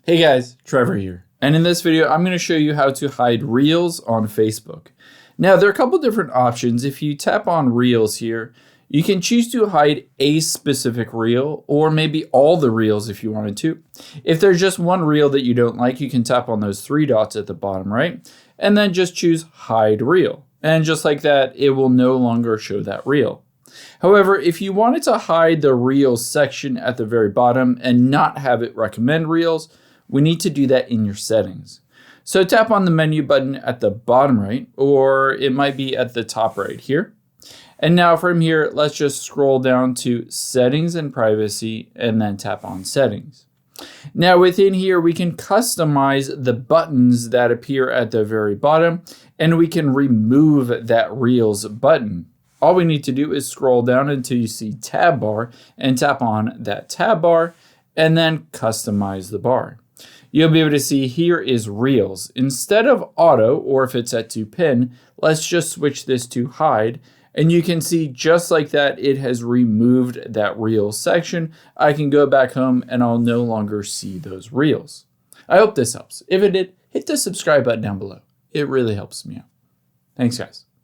Hey guys, Trevor here. And in this video, I'm going to show you how to hide Reels on Facebook. Now, there are a couple different options. If you tap on Reels here, you can choose to hide a specific reel or maybe all the reels if you wanted to. If there's just one reel that you don't like, you can tap on those three dots at the bottom right and then just choose Hide Reel. And just like that, it will no longer show that reel. However, if you wanted to hide the Reels section at the very bottom and not have it recommend Reels, we need to do that in your settings. So tap on the menu button at the bottom right, or it might be at the top right here. And now from here, let's just scroll down to Settings and Privacy and then tap on Settings. Now within here, we can customize the buttons that appear at the very bottom, and we can remove that Reels button. All we need to do is scroll down until you see Tab Bar and tap on that Tab Bar and then customize the bar. You'll be able to see here is Reels. Instead of Auto, or if it's set to Pin, let's just switch this to Hide. And you can see just like that, it has removed that Reels section. I can go back home and I'll no longer see those Reels. I hope this helps. If it did, hit the subscribe button down below. It really helps me out. Thanks, guys.